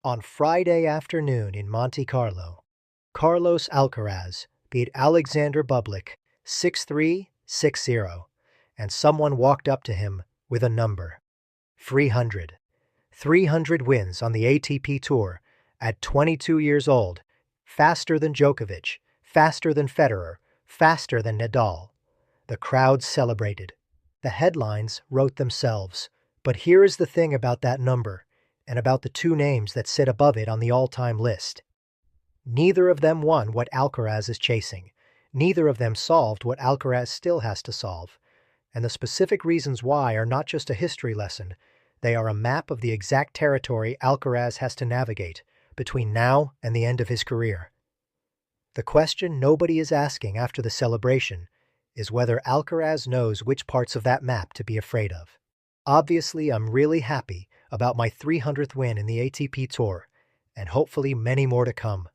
On Friday afternoon in Monte Carlo, Carlos Alcaraz beat Alexander Bublik 6-3, 6-0, and someone walked up to him with a number. 300. 300 wins on the ATP Tour at 22 years old, faster than Djokovic, faster than Federer, faster than Nadal. The crowd celebrated. The headlines wrote themselves. But here is the thing about that number, and about the two names that sit above it on the all-time list. Neither of them won what Alcaraz is chasing. Neither of them solved what Alcaraz still has to solve. And the specific reasons why are not just a history lesson, they are a map of the exact territory Alcaraz has to navigate between now and the end of his career. The question nobody is asking after the celebration is whether Alcaraz knows which parts of that map to be afraid of. Obviously, I'm really happy about my 300th win in the ATP Tour, and hopefully many more to come.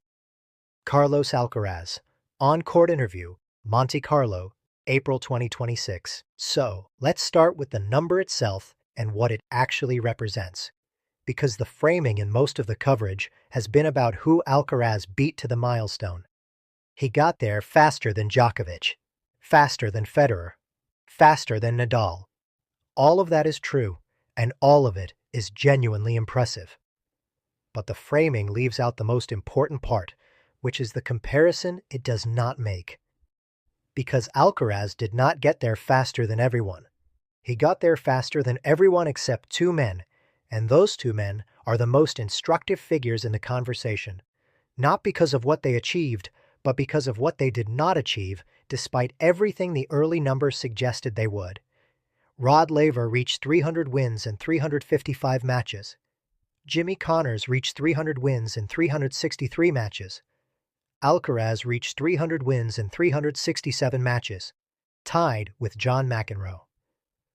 Carlos Alcaraz, on-court interview, Monte Carlo, April 2026. So, let's start with the number itself and what it actually represents. Because the framing in most of the coverage has been about who Alcaraz beat to the milestone. He got there faster than Djokovic, faster than Federer, faster than Nadal. All of that is true, and all of it is genuinely impressive. But the framing leaves out the most important part, which is the comparison it does not make. Because Alcaraz did not get there faster than everyone. He got there faster than everyone except two men, and those two men are the most instructive figures in the conversation, not because of what they achieved, but because of what they did not achieve, despite everything the early numbers suggested they would. Rod Laver reached 300 wins in 355 matches. Jimmy Connors reached 300 wins in 363 matches. Alcaraz reached 300 wins in 367 matches, tied with John McEnroe.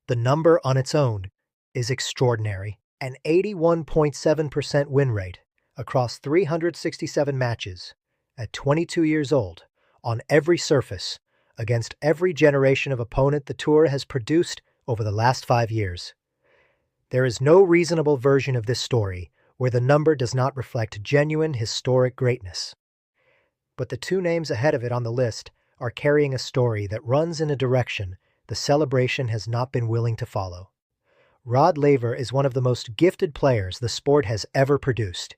The number on its own is extraordinary. An 81.7% win rate across 367 matches at 22 years old on every surface against every generation of opponent the tour has produced over the last 5 years. There is no reasonable version of this story where the number does not reflect genuine historic greatness. But the two names ahead of it on the list are carrying a story that runs in a direction the celebration has not been willing to follow. Rod Laver is one of the most gifted players the sport has ever produced.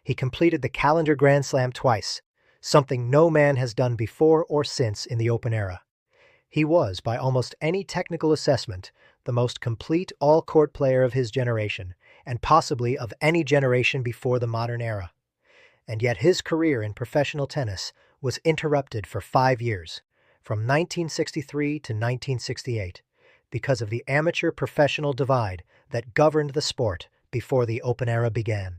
He completed the calendar Grand Slam twice, something no man has done before or since in the Open era. He was, by almost any technical assessment, the most complete all-court player of his generation, and possibly of any generation before the modern era. And yet his career in professional tennis was interrupted for 5 years, from 1963 to 1968, because of the amateur-professional divide that governed the sport before the Open era began.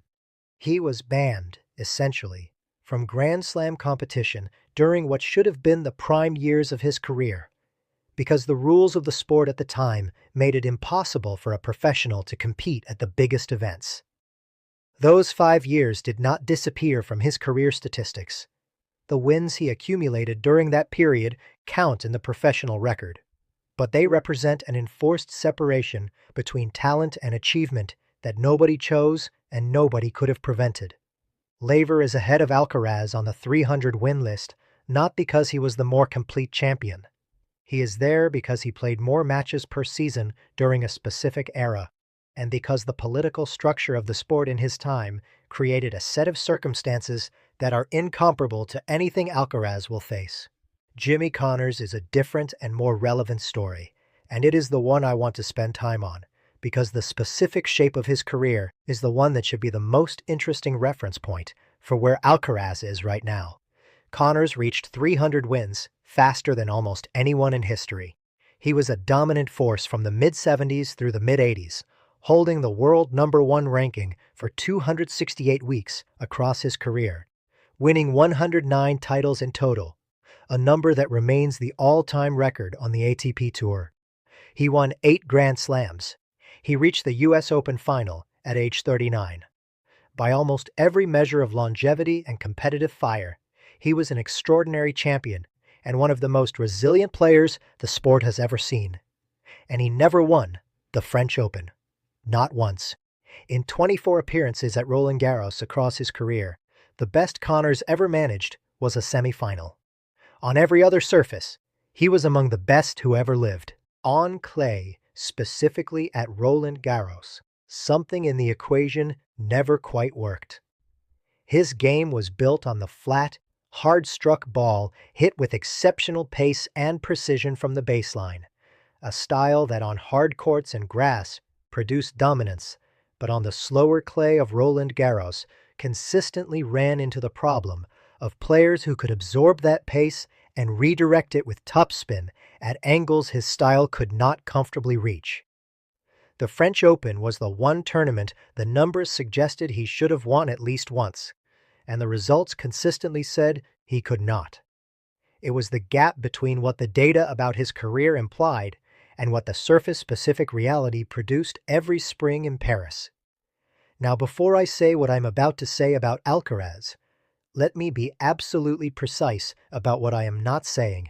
He was banned, essentially, from Grand Slam competition during what should have been the prime years of his career, because the rules of the sport at the time made it impossible for a professional to compete at the biggest events. Those 5 years did not disappear from his career statistics. The wins he accumulated during that period count in the professional record, but they represent an enforced separation between talent and achievement that nobody chose and nobody could have prevented. Laver is ahead of Alcaraz on the 300-win list, not because he was the more complete champion. He is there because he played more matches per season during a specific era, and because the political structure of the sport in his time created a set of circumstances that are incomparable to anything Alcaraz will face. Jimmy Connors is a different and more relevant story, and it is the one I want to spend time on, because the specific shape of his career is the one that should be the most interesting reference point for where Alcaraz is right now. Connors reached 300 wins faster than almost anyone in history. He was a dominant force from the mid-70s through the mid-80s, holding the world #1 ranking for 268 weeks across his career, winning 109 titles in total, a number that remains the all-time record on the ATP Tour. He won 8 Grand Slams. He reached the US Open final at age 39. By almost every measure of longevity and competitive fire, he was an extraordinary champion and one of the most resilient players the sport has ever seen. And he never won the French Open. Not once. In 24 appearances at Roland Garros across his career, the best Connors ever managed was a semifinal. On every other surface, he was among the best who ever lived. On clay, specifically at Roland Garros, something in the equation never quite worked. His game was built on the flat, hard-struck ball hit with exceptional pace and precision from the baseline, a style that on hard courts and grass produced dominance, but on the slower clay of Roland Garros consistently ran into the problem of players who could absorb that pace and redirect it with topspin at angles his style could not comfortably reach. The French Open was the one tournament the numbers suggested he should have won at least once, and the results consistently said he could not. It was the gap between what the data about his career implied and what the surface-specific reality produced every spring in Paris. Now, before I say what I'm about to say about Alcaraz, let me be absolutely precise about what I am not saying.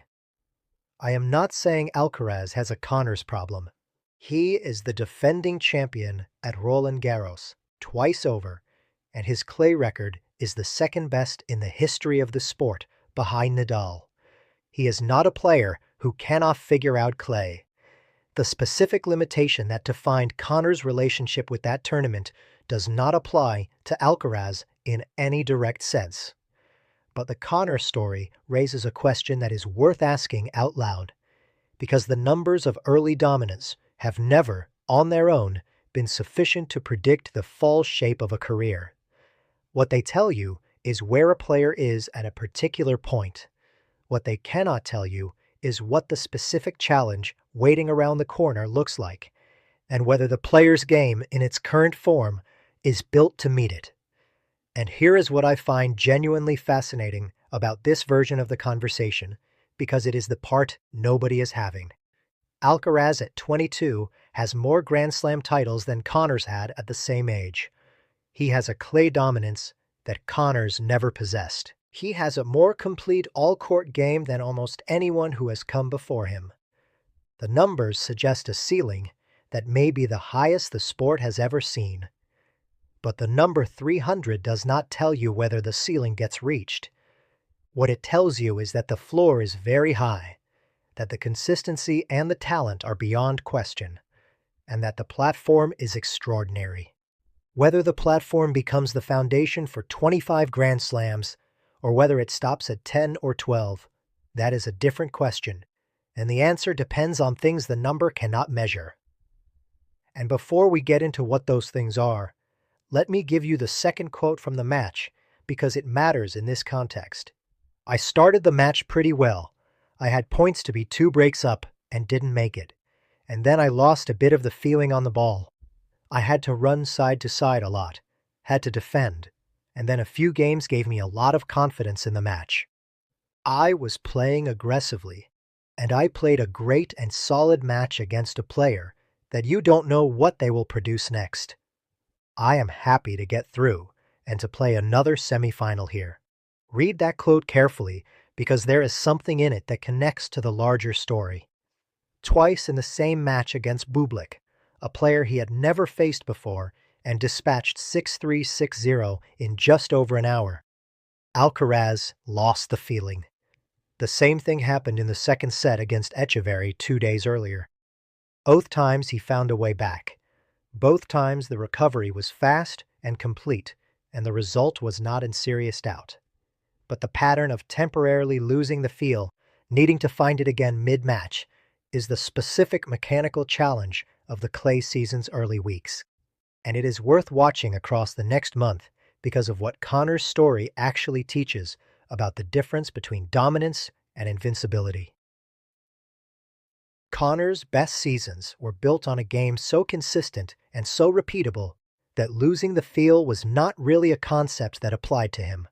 I am not saying Alcaraz has a Connors problem. He is the defending champion at Roland Garros, twice over, and his clay record is the second best in the history of the sport, behind Nadal. He is not a player who cannot figure out clay. The specific limitation that defined Connors' relationship with that tournament does not apply to Alcaraz in any direct sense. But the Connors story raises a question that is worth asking out loud, because the numbers of early dominance have never, on their own, been sufficient to predict the fall shape of a career. What they tell you is where a player is at a particular point. What they cannot tell you is what the specific challenge waiting around the corner looks like, and whether the player's game in its current form is built to meet it. And here is what I find genuinely fascinating about this version of the conversation, because it is the part nobody is having. Alcaraz at 22 has more Grand Slam titles than Connors had at the same age. He has a clay dominance that Connors never possessed. He has a more complete all-court game than almost anyone who has come before him. The numbers suggest a ceiling that may be the highest the sport has ever seen. But the number 300 does not tell you whether the ceiling gets reached. What it tells you is that the floor is very high, that the consistency and the talent are beyond question, and that the platform is extraordinary. Whether the platform becomes the foundation for 25 Grand Slams, or whether it stops at 10 or 12, that is a different question, and the answer depends on things the number cannot measure. And before we get into what those things are, let me give you the second quote from the match, because it matters in this context. I started the match pretty well. I had points to be 2 breaks up and didn't make it. And then I lost a bit of the feeling on the ball. I had to run side to side a lot, had to defend, and then a few games gave me a lot of confidence in the match. I was playing aggressively, and I played a great and solid match against a player that you don't know what they will produce next. I am happy to get through and to play another semifinal here. Read that quote carefully, because there is something in it that connects to the larger story. Twice in the same match against Bublik, a player he had never faced before and dispatched 6-3, 6-0 in just over an hour, Alcaraz lost the feeling. The same thing happened in the second set against Echeverry 2 days earlier. Both times he found a way back. Both times the recovery was fast and complete, and the result was not in serious doubt. But the pattern of temporarily losing the feel, needing to find it again mid-match, is the specific mechanical challenge of the clay season's early weeks. And it is worth watching across the next month because of what Connors' story actually teaches about the difference between dominance and invincibility. Connors' best seasons were built on a game so consistent and so repeatable that losing the feel was not really a concept that applied to him.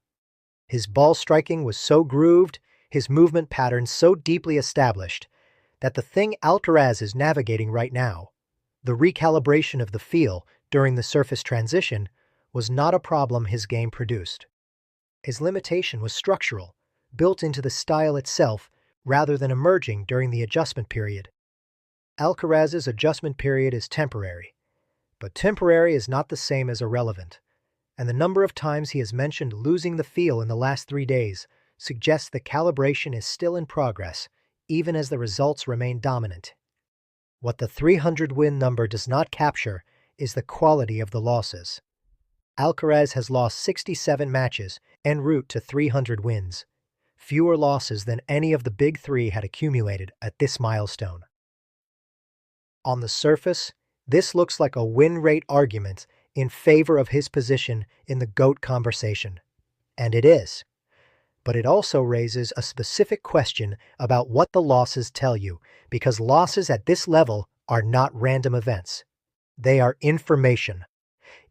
His ball striking was so grooved, his movement patterns so deeply established, that the thing Alcaraz is navigating right now, the recalibration of the feel during the surface transition, was not a problem his game produced. His limitation was structural, built into the style itself rather than emerging during the adjustment period. Alcaraz's adjustment period is temporary, But temporary is not the same as irrelevant, and the number of times he has mentioned losing the feel in the last 3 days suggests the calibration is still in progress, even as the results remain dominant. What the 300-win number does not capture is the quality of the losses. Alcaraz has lost 67 matches en route to 300 wins, fewer losses than any of the big three had accumulated at this milestone. On the surface, this looks like a win rate argument in favor of his position in the GOAT conversation, and it is. But it also raises a specific question about what the losses tell you, because losses at this level are not random events. They are information.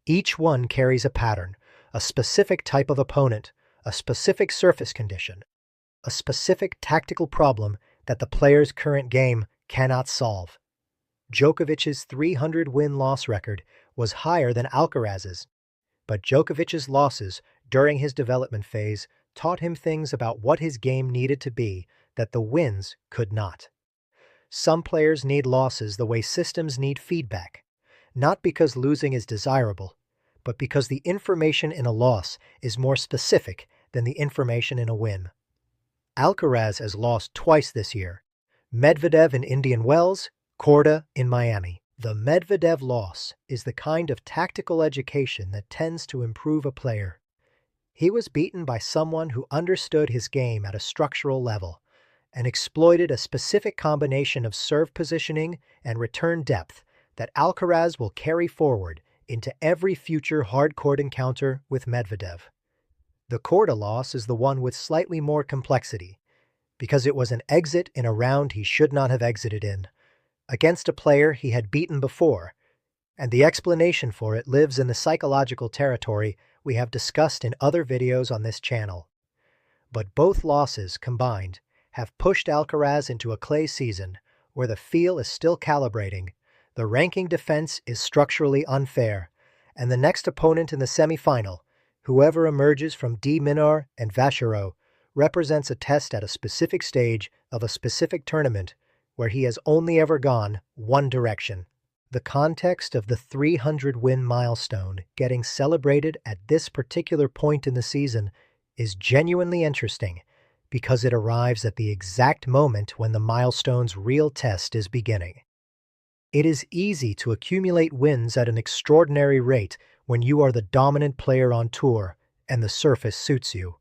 Each one carries a pattern, a specific type of opponent, a specific surface condition, a specific tactical problem that the player's current game cannot solve. Djokovic's 300 win-loss record was higher than Alcaraz's, but Djokovic's losses during his development phase taught him things about what his game needed to be that the wins could not. Some players need losses the way systems need feedback, not because losing is desirable, but because the information in a loss is more specific than the information in a win. Alcaraz has lost twice this year, Medvedev in Indian Wells, Korda in Miami. The Medvedev loss is the kind of tactical education that tends to improve a player. He was beaten by someone who understood his game at a structural level and exploited a specific combination of serve positioning and return depth that Alcaraz will carry forward into every future hard-court encounter with Medvedev. The Korda loss is the one with slightly more complexity, because it was an exit in a round he should not have exited in, against a player he had beaten before, and the explanation for it lives in the psychological territory we have discussed in other videos on this channel. But both losses combined have pushed Alcaraz into a clay season where the feel is still calibrating, the ranking defense is structurally unfair, and the next opponent in the semifinal, whoever emerges from De Minaur and Vachereau, represents a test at a specific stage of a specific tournament where he has only ever gone one direction. The context of the 300-win milestone getting celebrated at this particular point in the season is genuinely interesting because it arrives at the exact moment when the milestone's real test is beginning. It is easy to accumulate wins at an extraordinary rate when you are the dominant player on tour and the surface suits you.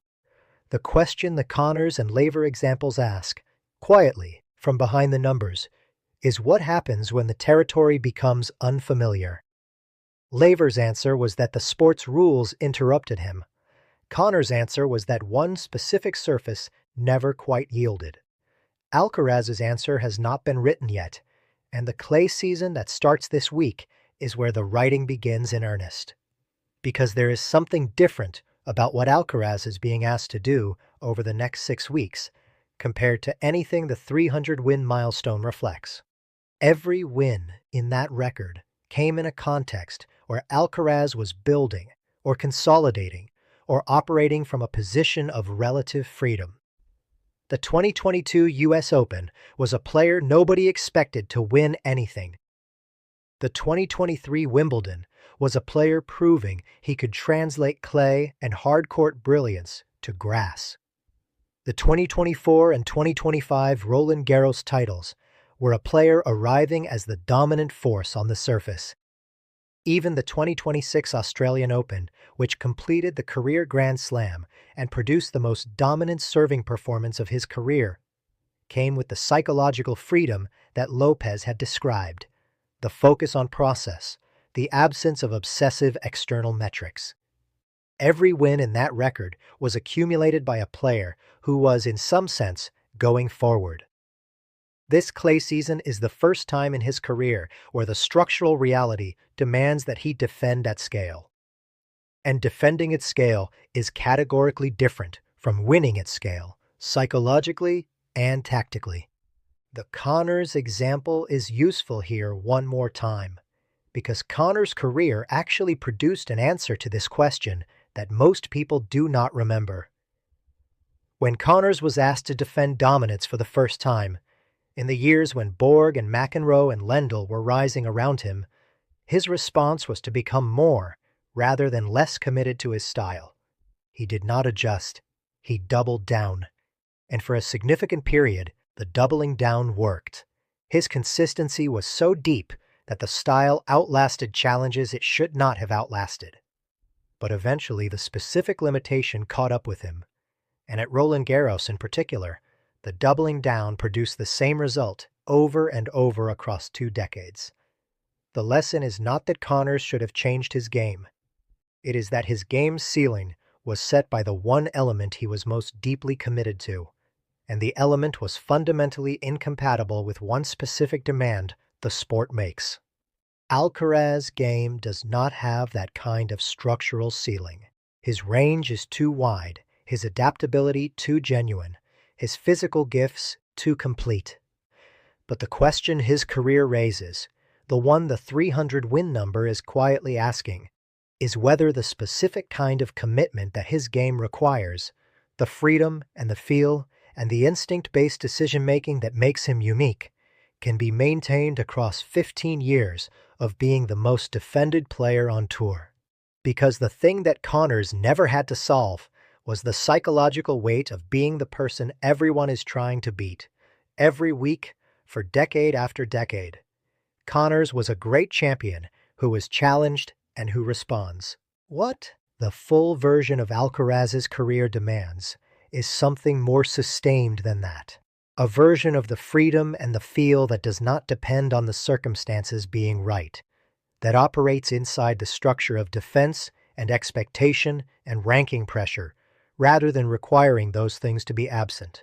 The question the Connors and Laver examples ask, quietly, from behind the numbers, is what happens when the territory becomes unfamiliar. Laver's answer was that the sport's rules interrupted him. Connors' answer was that one specific surface never quite yielded. Alcaraz's answer has not been written yet, and the clay season that starts this week is where the writing begins in earnest. Because there is something different about what Alcaraz is being asked to do over the next 6 weeks compared to anything the 300-win milestone reflects. Every win in that record came in a context where Alcaraz was building or consolidating or operating from a position of relative freedom. The 2022 U.S. Open was a player nobody expected to win anything. The 2023 Wimbledon was a player proving he could translate clay and hard-court brilliance to grass. The 2024 and 2025 Roland Garros titles were a player arriving as the dominant force on the surface. Even the 2026 Australian Open, which completed the career Grand Slam and produced the most dominant serving performance of his career, came with the psychological freedom that Lopez had described, the focus on process, the absence of obsessive external metrics. Every win in that record was accumulated by a player who was, in some sense, going forward. This clay season is the first time in his career where the structural reality demands that he defend at scale. And defending at scale is categorically different from winning at scale, psychologically and tactically. The Connors example is useful here one more time, because Connors' career actually produced an answer to this question that most people do not remember. When Connors was asked to defend dominance for the first time, in the years when Borg and McEnroe and Lendl were rising around him, His response was to become more, rather than less committed to his style. He did not adjust. He doubled down. And for a significant period, the doubling down worked. His consistency was so deep that the style outlasted challenges it should not have outlasted. But eventually the specific limitation caught up with him, and at Roland Garros in particular, the doubling down produced the same result over and over across 2 decades. The lesson is not that Connors should have changed his game. It is that his game's ceiling was set by the one element he was most deeply committed to, and the element was fundamentally incompatible with one specific demand the sport makes. Alcaraz's game does not have that kind of structural ceiling. His range is too wide, his adaptability too genuine, his physical gifts too complete. But the question his career raises, the one the 300 win number is quietly asking, is whether the specific kind of commitment that his game requires, the freedom and the feel and the instinct-based decision-making that makes him unique, can be maintained across 15 years of being the most defended player on tour. Because the thing that Connors never had to solve was the psychological weight of being the person everyone is trying to beat, every week, for decade after decade. Connors was a great champion who was challenged and who responds. What the full version of Alcaraz's career demands is something more sustained than that. A version of the freedom and the feel that does not depend on the circumstances being right, that operates inside the structure of defense and expectation and ranking pressure, rather than requiring those things to be absent.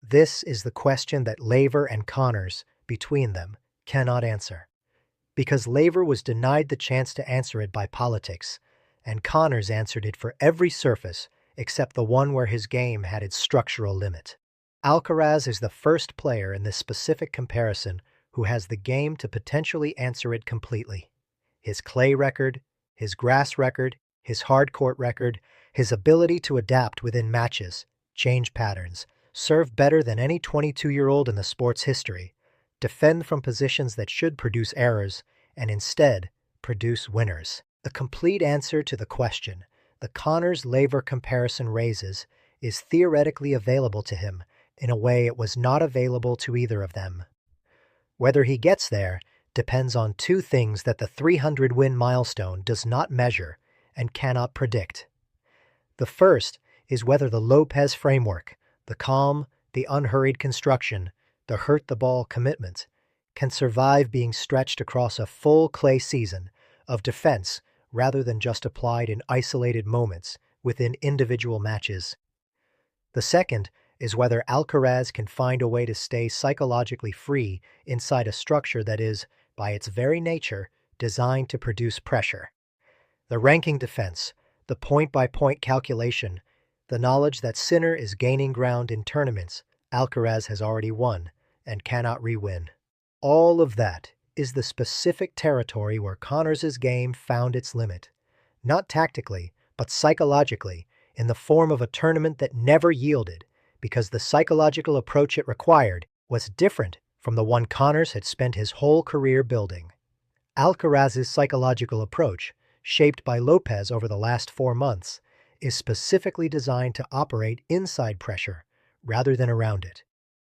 This is the question that Laver and Connors, between them, cannot answer. Because Laver was denied the chance to answer it by politics, and Connors answered it for every surface except the one where his game had its structural limit. Alcaraz is the first player in this specific comparison who has the game to potentially answer it completely. His clay record, his grass record, his hard court record, his ability to adapt within matches, change patterns, serve better than any 22-year-old in the sport's history, defend from positions that should produce errors, and instead produce winners. The complete answer to the question the Connors-Laver comparison raises is theoretically available to him in a way it was not available to either of them. Whether he gets there depends on 2 things that the 300-win milestone does not measure and cannot predict. The first is whether the Lopez framework, the calm, the unhurried construction, the hurt-the-ball commitment, can survive being stretched across a full clay season of defense rather than just applied in isolated moments within individual matches. The second is whether Alcaraz can find a way to stay psychologically free inside a structure that is, by its very nature, designed to produce pressure. The ranking defense, the point-by-point calculation, the knowledge that Sinner is gaining ground in tournaments Alcaraz has already won and cannot re-win. All of that is the specific territory where Connors' game found its limit, not tactically, but psychologically, in the form of a tournament that never yielded, because the psychological approach it required was different from the one Connors had spent his whole career building. Alcaraz's psychological approach, shaped by Lopez over the last 4 months, is specifically designed to operate inside pressure rather than around it.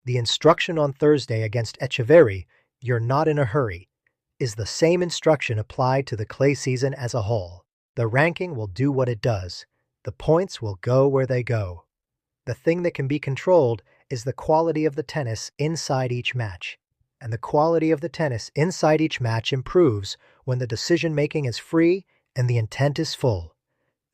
The instruction on Thursday against Echeverry, "You're not in a hurry," is the same instruction applied to the clay season as a whole. The ranking will do what it does. The points will go where they go. The thing that can be controlled is the quality of the tennis inside each match. And the quality of the tennis inside each match improves when the decision-making is free and the intent is full.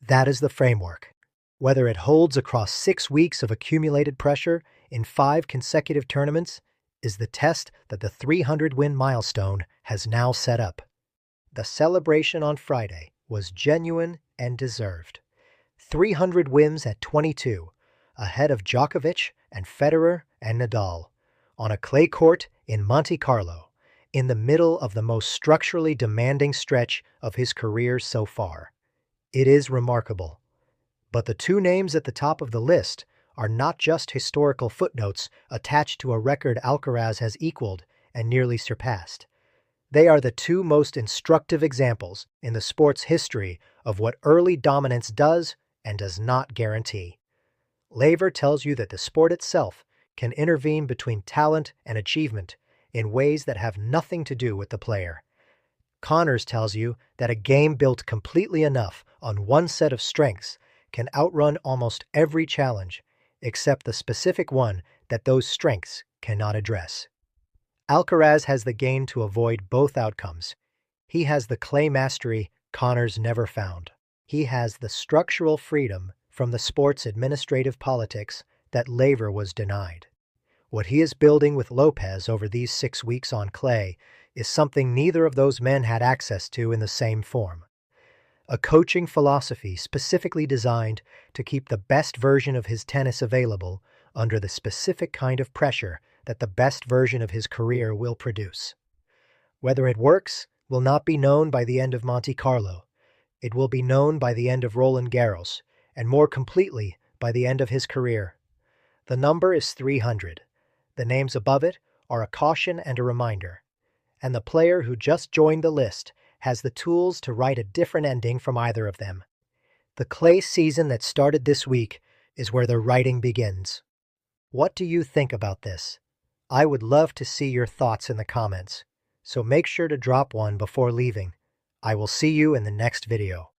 That is the framework. Whether it holds across 6 weeks of accumulated pressure in 5 consecutive tournaments is the test that the 300-win milestone has now set up. The celebration on Friday was genuine and deserved. 300 wins at 22, ahead of Djokovic and Federer and Nadal, on a clay court in Monte Carlo, in the middle of the most structurally demanding stretch of his career so far. It is remarkable. But the 2 names at the top of the list are not just historical footnotes attached to a record Alcaraz has equaled and nearly surpassed. They are the two most instructive examples in the sport's history of what early dominance does and does not guarantee. Laver tells you that the sport itself can intervene between talent and achievement in ways that have nothing to do with the player. Connors tells you that a game built completely enough on one set of strengths can outrun almost every challenge, except the specific one that those strengths cannot address. Alcaraz has the gain to avoid both outcomes. He has the clay mastery Connors never found. He has the structural freedom from the sport's administrative politics that Laver was denied. What he is building with Lopez over these 6 weeks on clay is something neither of those men had access to in the same form. A coaching philosophy specifically designed to keep the best version of his tennis available under the specific kind of pressure that the best version of his career will produce. Whether it works will not be known by the end of Monte Carlo. It will be known by the end of Roland Garros, and more completely by the end of his career. The number is 300. The names above it are a caution and a reminder. And the player who just joined the list has the tools to write a different ending from either of them. The clay season that started this week is where the writing begins. What do you think about this? I would love to see your thoughts in the comments, so make sure to drop one before leaving. I will see you in the next video.